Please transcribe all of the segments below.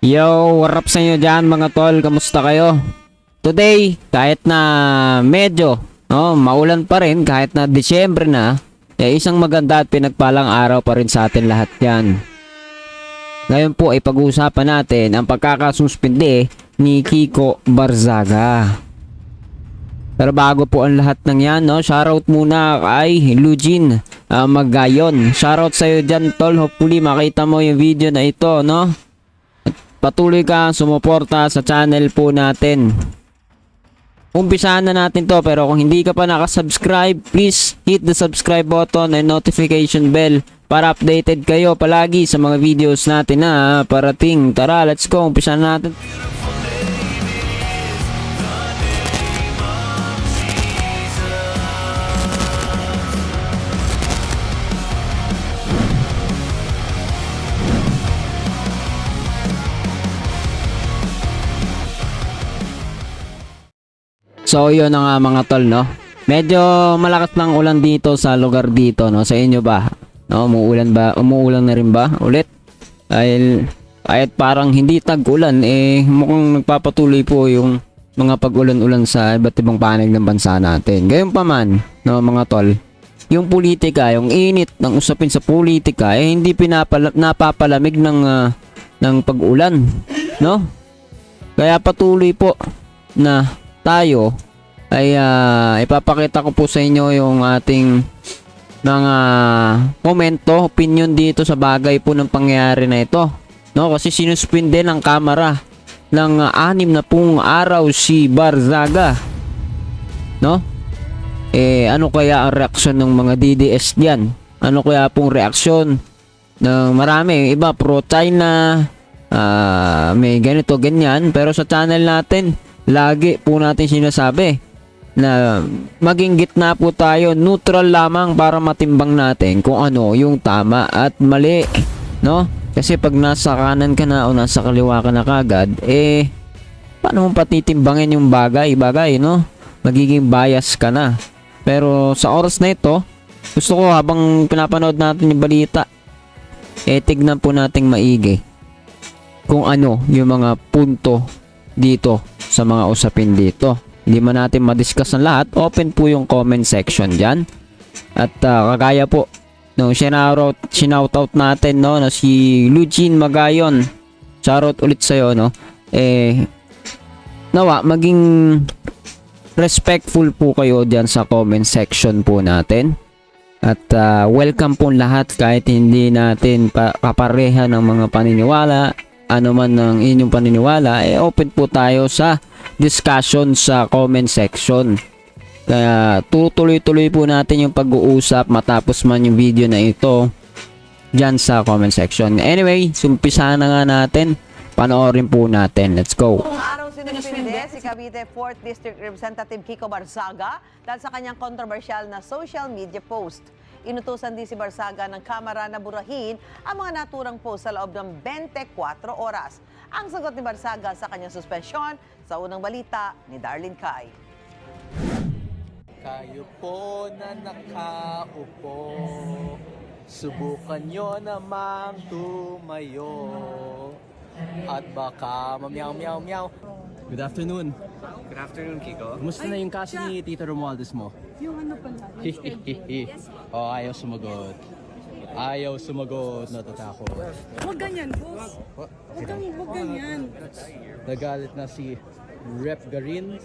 Yo, what up sa inyo dyan mga tol? Kamusta kayo? Today, kahit na medyo maulan pa rin, kahit na Disyembre na, isang maganda at pinagpalang araw pa rin sa atin lahat yan. Ngayon po ay pag-uusapan natin ang pagkakasuspindi ni Kiko Barzaga. Pero bago po ang lahat ng yan, shoutout muna kay Lugin Magayon. Shoutout sa'yo dyan tol, hopefully makita mo yung video na ito, Patuloy ka sumuporta sa channel po natin. Umpisahan na natin to, pero kung hindi ka pa nakasubscribe, please hit the subscribe button and notification bell para updated kayo palagi sa mga videos natin na parating. Tara, let's go. Umpisahan natin. So yun na nga mga tol, medyo malakas lang ulan dito sa lugar dito, sa inyo ba? Umuulan ba? Umuulan na rin ba ulit? Dahil kahit parang hindi tag-ulan, mukhang nagpapatuloy po yung mga pag-ulan-ulan sa iba't ibang panig ng bansa natin. Gayon pa man, mga tol, yung politika, yung init ng usapin sa politika, hindi napapalamig ng pag-ulan, Kaya patuloy po na tayo ay ipapakita ko po sa inyo yung ating mga komento, opinion dito sa bagay po ng pangyayari na ito, kasi sinuspinde ng kamera ng 6 na pong araw si Barzaga, ano kaya ang reaksyon ng mga DDS diyan? Ano kaya pong reaksyon ng marami? Iba pro China, may ganito ganyan, pero sa channel natin lagi po natin sinasabi na maging gitna po tayo, neutral lamang para matimbang natin kung ano yung tama at mali, Kasi pag nasa kanan ka na o nasa kaliwa ka na kagad, paano mo patitimbangin yung bagay, Magiging bias ka na. Pero sa oras na ito, gusto ko habang pinapanood natin yung balita, tignan po nating maigi kung ano yung mga punto dito sa mga usapin dito. Hindi man natin madiscuss ang lahat, open po yung comment section dyan. At kagaya po nung sinoutout natin, na si Lugin Magayon, shoutout ulit sa'yo, nawa maging respectful po kayo dyan sa comment section po natin. At welcome po lahat kahit hindi natin kapareha ng mga paniniwala, ano man ng inyong paniniwala, open po tayo sa discussion sa comment section. Kaya tuloy-tuloy po natin yung pag-uusap matapos man yung video na ito dyan sa comment section. Anyway, sumpisahan na nga natin. Panoorin po natin. Let's go. Araw sinuspinde si Cavite 4th District Representative Kiko Barzaga dahil sa kanyang controversial na social media post. Inutusan din si Barzaga ng Kamara na burahin ang mga naturang post sa loob ng 24 oras. Ang sagot ni Barzaga sa kanyang suspensyon sa unang balita ni Darlene Kai. Kayo po na nakaupo, subukan nyo namang tumayo at baka mamyaw-meow-meow. Good afternoon. Good afternoon, Kiko. Kumusta na yung kaso ni Tito Romualdez mo? Yung ano pala? Oh, ayaw sumagot. Ayaw sumagot, natatakot. Huwag ganyan, boss. Huwag ganyan. Nagalit na si Rep Garin.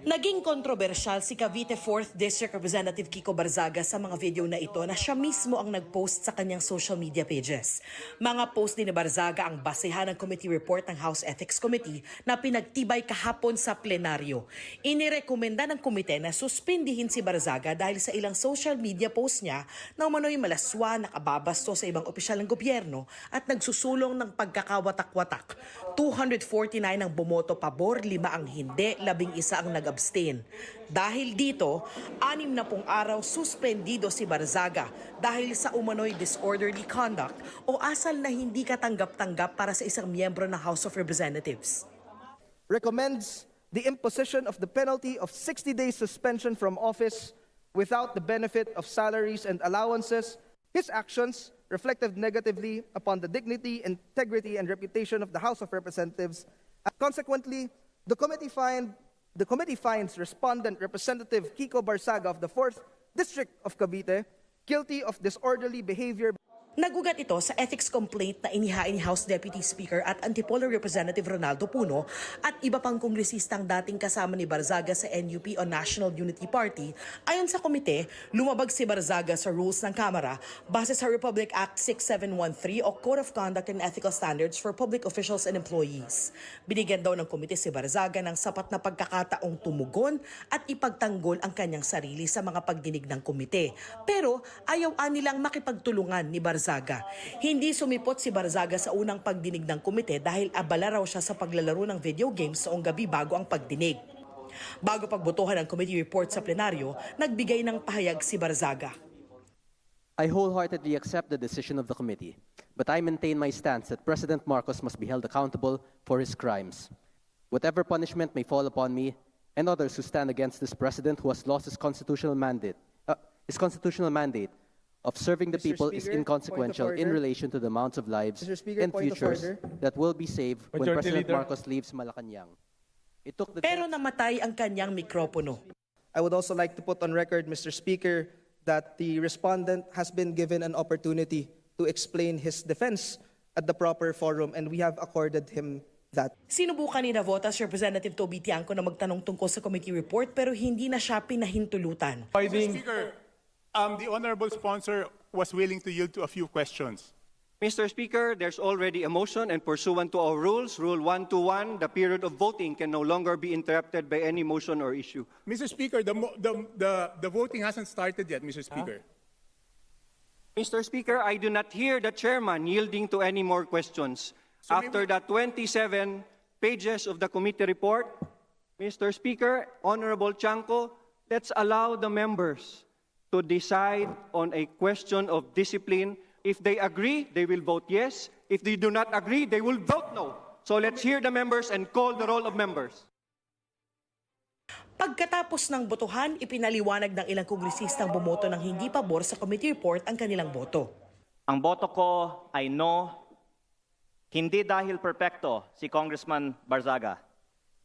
Naging kontrobersyal si Cavite 4th District Representative Kiko Barzaga sa mga video na ito na siya mismo ang nag-post sa kanyang social media pages. Mga post din ni Barzaga ang basehan ng committee report ng House Ethics Committee na pinagtibay kahapon sa plenaryo. Inirekomenda ng komite na suspindihin si Barzaga dahil sa ilang social media post niya na umano'y malaswa, nakababasto sa ibang opisyal ng gobyerno at nagsusulong ng pagkakawatak-watak. 249 ang bumoto pabor, 5 ang hindi, 11 ang nag-abstain. Dahil dito, 6 na pong araw suspendido si Barzaga dahil sa umano'y disorderly conduct o asal na hindi katanggap-tanggap para sa isang miyembro ng House of Representatives. Recommends the imposition of the penalty of 60 days suspension from office without the benefit of salaries and allowances. His actions reflected negatively upon the dignity, integrity, and reputation of the House of Representatives. Consequently, the committee finds respondent Representative Kiko Barzaga of the 4th District of Cavite guilty of disorderly behavior. Nagugat ito sa ethics complaint na inihain ni House Deputy Speaker at Antipolo Representative Ronaldo Puno at iba pang kongresistang dating kasama ni Barzaga sa NUP o National Unity Party. Ayon sa komite, lumabag si Barzaga sa rules ng Kamara base sa Republic Act 6713 o Code of Conduct and Ethical Standards for Public Officials and Employees. Binigyan daw ng komite si Barzaga ng sapat na pagkakataong tumugon at ipagtanggol ang kanyang sarili sa mga pagdinig ng komite. Pero ayaw nilang makipagtulungan ni Barzaga. Hindi sumipot si Barzaga sa unang pagdinig ng komite dahil abala raw siya sa paglalaro ng video games noong gabi bago ang pagdinig. Bago pagbotohan ng committee report sa plenaryo, nagbigay ng pahayag si Barzaga. I wholeheartedly accept the decision of the committee, but I maintain my stance that President Marcos must be held accountable for his crimes. Whatever punishment may fall upon me and others who stand against this president who has lost his constitutional mandate of serving the Mr. people is Speaker, inconsequential point of in order. relation to the amounts of lives Mr. Speaker, and point of futures order. that will be saved when Majority President Leader. Marcos leaves Malacanang. It took the Pero namatay ang kanyang mikropono. I would also like to put on record, Mr. Speaker, that the respondent has been given an opportunity to explain his defense at the proper forum, and we have accorded him that. Sinubukan ni Navotas Representative Toby Tiangco na magtanong tungkol sa committee report pero hindi na siya pinahintulutan. Speaker, the honorable sponsor was willing to yield to a few questions. Mr. Speaker, there's already a motion, and pursuant to our rules, Rule 121, the period of voting can no longer be interrupted by any motion or issue. Mr. Speaker, the voting hasn't started yet, Mr. Speaker. Mr. Speaker, I do not hear the chairman yielding to any more questions. After the 27 pages of the committee report, Mr. Speaker, Honorable Chanco, let's allow the members to decide on a question of discipline. If they agree, they will vote yes. If they do not agree, they will vote no. So let's hear the members and call the roll of members. Pagkatapos ng botohan, ipinaliwanag ng ilang kongresistang bumoto ng hindi pabor sa committee report ang kanilang boto. Ang boto ko ay no, hindi dahil perpekto si Congressman Barzaga,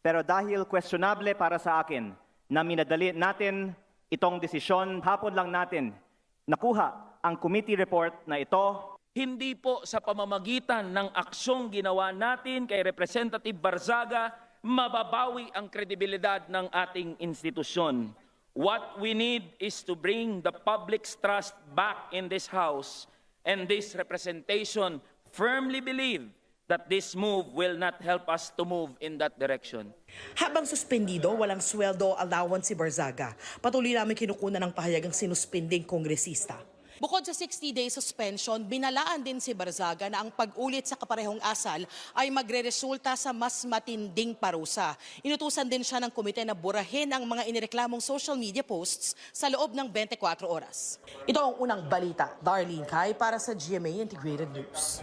pero dahil questionable para sa akin na minadali natin itong desisyon, hapon lang natin nakuha ang committee report na ito. Hindi po sa pamamagitan ng aksyong ginawa natin kay Representative Barzaga, mababawi ang kredibilidad ng ating institusyon. What we need is to bring the public's trust back in this House, and this representation firmly believe that this move will not help us to move in that direction. Habang suspendido, walang sweldo o allowance si Barzaga. Patuloy namin kinukunan ng pahayag ang sinuspending kongresista. Bukod sa 60-day suspension, binalaan din si Barzaga na ang pag-ulit sa kaparehong asal ay magre-resulta sa mas matinding parusa. Inutusan din siya ng komite na burahin ang mga inireklamong social media posts sa loob ng 24 oras. Ito ang unang balita. Darlene Kai para sa GMA Integrated News.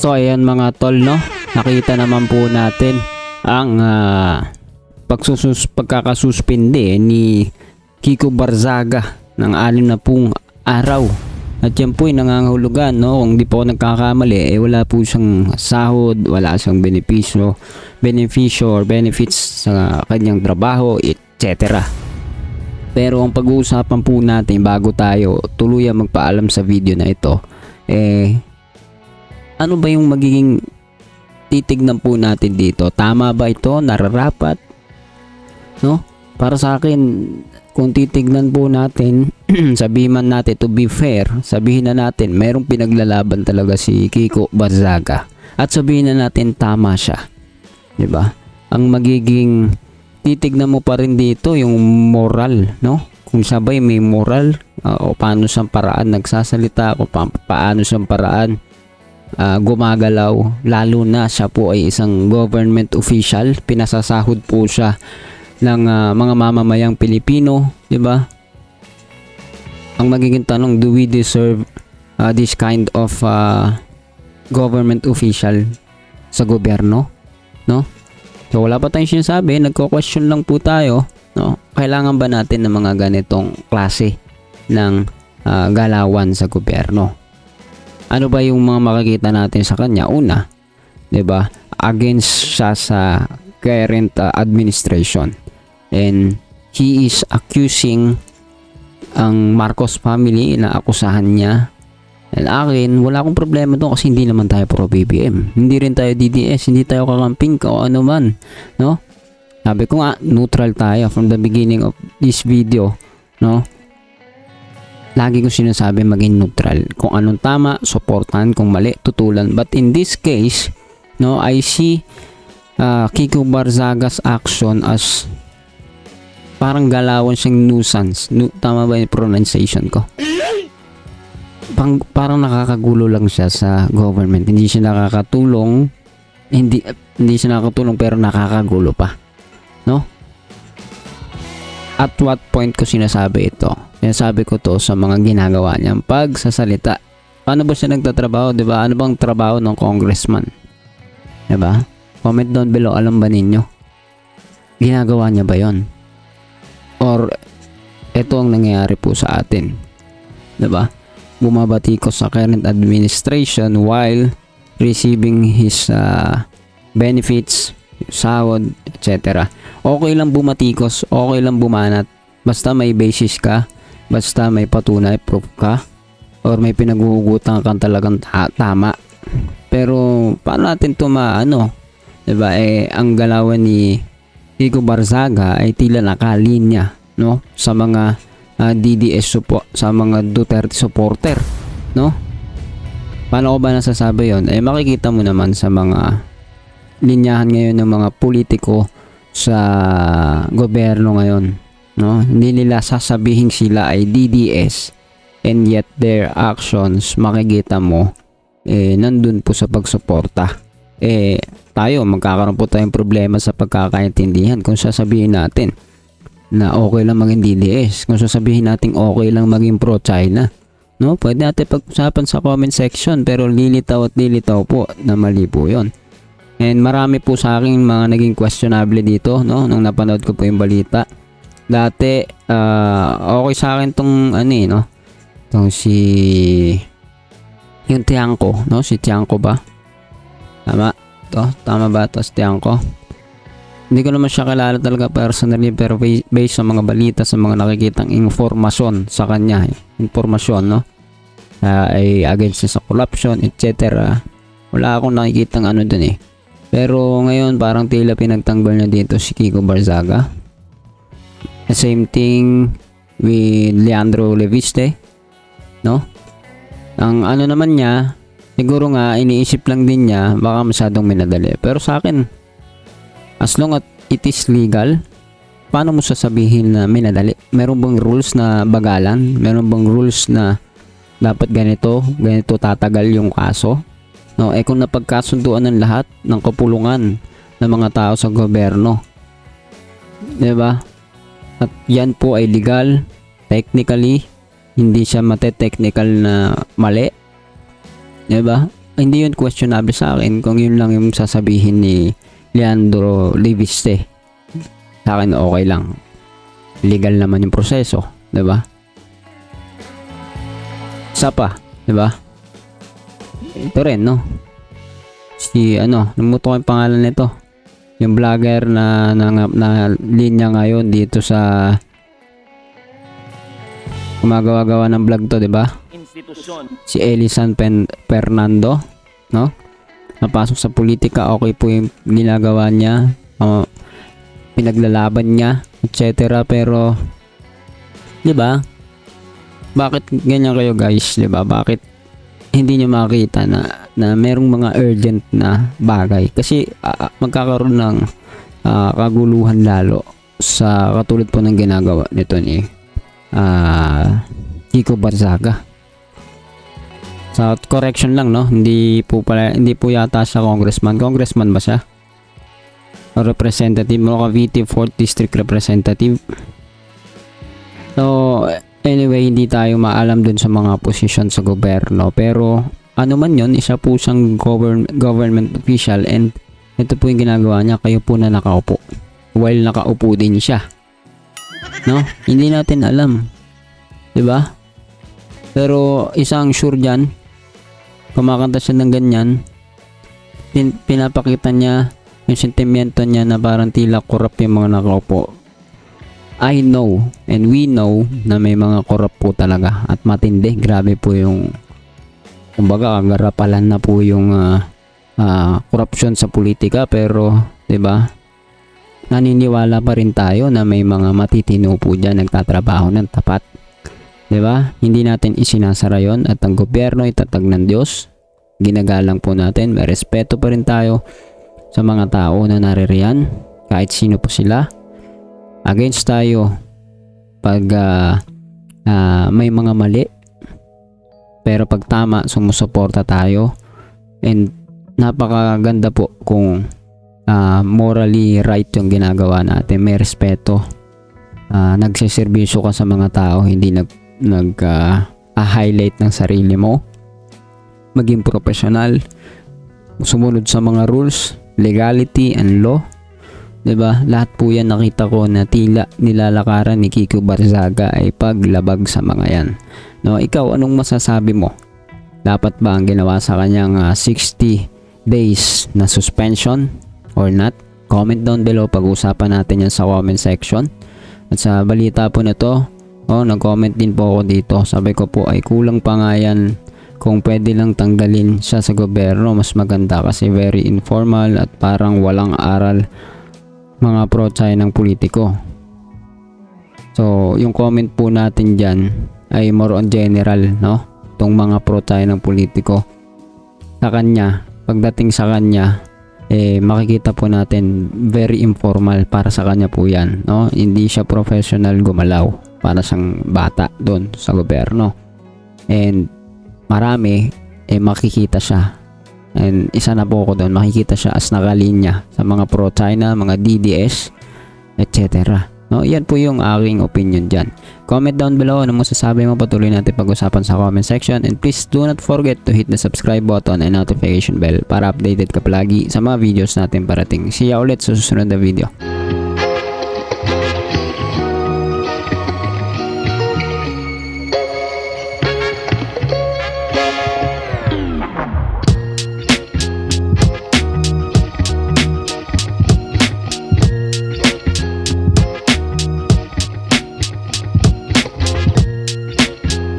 So ayan mga tol, no? Nakita naman po natin ang pagkakasuspinde ni Kiko Barzaga ng 60 araw. At yan po ay nangangahulugan, no? Kung di po ako nagkakamali, wala po siyang sahod, wala siyang benepisyo or benefits sa kanyang trabaho, etc. Pero ang pag-uusapan po natin bago tayo tuluyang magpaalam sa video na ito, ano ba yung magiging titignan po natin dito? Tama ba ito? Nararapat? No? Para sa akin, kung titignan po natin, sabihin man natin to be fair, sabihin na natin merong pinaglalaban talaga si Kiko Barzaga. At sabihin na natin tama siya. 'Di ba? Ang magiging titignan mo pa rin dito yung moral, no? Kung siya ba may moral, o paano siyang paraan nagsasalita, o paano siyang paraan gumagalaw, lalo na siya po ay isang government official, pinasasahod po siya ng mga mamamayang Pilipino, 'di ba? Ang magiging tanong, do we deserve this kind of government official sa gobyerno, no? So wala pa tayong sinasabi, nagko-question lang po tayo, no? Kailangan ba natin ng mga ganitong klase ng galawan sa gobyerno? ano ba yung mga makikita natin sa kanya? Una, 'di ba? Against siya sa current administration. And he is accusing ang Marcos family na akusahan niya. And akin, wala akong problema doon kasi hindi naman tayo pro BBM. Hindi rin tayo DDS, hindi tayo kakamping o ano man, no? Sabi ko nga, neutral tayo from the beginning of this video, no? Lagi ko sinasabi maging neutral. Kung anong tama, supportan. Kung mali, tutulan. But in this case, no, I see Kiko Barzaga's action as parang galawan siyang nuisance. Tama ba yung pronunciation ko? Parang nakakagulo lang siya sa government. Hindi siya nakakatulong. Hindi siya nakakatulong pero nakakagulo pa. No? At what point ko sinasabi ito? Sinasabi ko to sa mga ginagawa niyang pagsasalita. Paano ba siya nagtatrabaho? Diba? Ano bang trabaho ng congressman? Diba? Comment down below. Alam ba ninyo? Ginagawa niya ba yon? Or ito ang nangyayari po sa atin. Diba? Bumabatikos sa current administration while receiving his benefits, sahod, etc. Okay lang bumatikos, okay lang bumanat, basta may basis ka, basta may patunay, proof ka, or may pinaghuhugutan kang talagang tama. Pero paano natin ito maano? Diba? Ang galawan ni Kiko Barzaga ay tila nakalinya, no? Sa mga DDS sa mga Duterte supporter, no? Paano ko ba nasasabi yon? Makikita mo naman sa mga linyahan ngayon ng mga politiko sa gobyerno ngayon, no? Hindi nila sasabihin sila ay DDS and yet their actions makikita mo nandun po sa pagsuporta. Tayo magkakaroon po tayong problema sa pagkakaintindihan kung sasabihin natin na okay lang maging DDS, kung sasabihin natin okay lang maging pro-China, no? Pwede natin pag-usapan sa comment section pero lilitaw at lilitaw po na mali po yon. And marami po sa akin mga naging questionable dito, no? Nung napanood ko po yung balita. Dati okay sa akin tong no? Tong yung Tiangco, no? Si Tiangco ba? Tama ba to si Tiangco? Hindi ko naman siya kilala talaga personally pero based sa mga balita, sa mga nakikitang informasyon sa kanya, informasyon, no? Ay against sa corruption, etc. Wala akong nakikitang ano dun Pero ngayon parang tila pinagtanggol niya dito si Kiko Barzaga. The same thing with Leandro Leviste, no? Ang ano naman niya, siguro nga iniisip lang din niya baka masyadong minadali. Pero sa akin, as long as it is legal, paano mo sasabihin na minadali? Meron bang rules na bagalan? Meron bang rules na dapat ganito tatagal yung kaso? No, kung napagkasunduan ng lahat ng kapulungan ng mga tao sa gobyerno, 'di ba? At yan po ay legal, technically, hindi siya mate-technical na mali. 'Di ba? Hindi yun questionable sa akin kung yun lang yung sasabihin ni Leandro Leviste. Sa akin okay lang. Legal naman yung proseso, 'di ba? Isa pa, 'di ba? Ito rin, no? Si namuto ko yung pangalan nito. Yung vlogger na linya ngayon dito sa gumagawa ng vlog to, 'di ba? Institusyon. Si Elisan Fernando, no? Napasok sa politika, okay po yung ginagawa niya, pinaglalaban niya, etc. Pero 'di ba? Bakit ganyan kayo, guys? 'Di ba? Bakit hindi niyo makita na merong mga urgent na bagay? Kasi magkakaroon ng kaguluhan lalo sa katulad po ng ginagawa nito ni Kiko Barzaga. Sa correction lang, no? Hindi po yata siya congressman. Congressman ba siya? O representative, mo Cavite 4th District Representative. So anyway, hindi tayo maalam dun sa mga posisyon sa gobyerno. Pero ano man yun, isa po siyang government official and ito po yung ginagawa niya, kayo po na nakaupo. While nakaupo din siya. No? Hindi natin alam. 'Di ba? Pero isang sure dyan, kumakanta siya ng ganyan, pinapakita niya yung sentimiento niya na parang tila corrupt yung mga nakaupo. I know and we know na may mga corrupt po talaga at matindi. Grabe po yung, kumbaga, kagarapalan na po yung korupsyon sa politika, pero 'di ba? Naniniwala pa rin tayo na may mga matitino po diyan nagtatrabaho ng tapat. 'Di ba? Hindi natin isinasara 'yon at ang gobyerno itatag ng Diyos. Ginagalang po natin, may respeto pa rin tayo sa mga tao na naririyan, kahit sino po sila. Against tayo pag may mga mali, pero pag tama, sumusuporta tayo. And napakaganda po kung morally right yung ginagawa natin, may respeto, nagsiservisyo ka sa mga tao, hindi highlight ng sarili mo, maging professional, sumunod sa mga rules, legality and law. 'Di ba? Lahat po yan nakita ko na tila nilalakaran ni Kiko Barzaga ay paglabag sa mga yan. No, ikaw, anong masasabi mo? Dapat ba ang ginawa sa kanyang 60 days na suspension or not? Comment down below, pag-usapan natin yan sa comment section. At sa balita po na to, nag-comment din po ako dito. Sabi ko po ay kulang pa nga yan kung pwede lang tanggalin siya sa gobyerno, mas maganda kasi very informal at parang walang aral mga pro-China ng politiko. So, yung comment po natin dyan ay more on general, no? Itong mga pro-China ng politiko. Sa kanya, pagdating sa kanya, makikita po natin very informal para sa kanya po yan, no? Hindi siya professional gumalaw para siyang bata doon sa gobyerno. And marami makikita siya, and isa na po ako doon, makikita siya as nakalinya sa mga pro-China, mga DDS, etc. No, yan po yung aking opinion dyan. Comment down below ano mo sasabi mo, patuloy natin pag-usapan sa comment section, and please do not forget to hit the subscribe button and notification bell para updated ka palagi sa mga videos natin parating. See ya ulit sa susunod na video.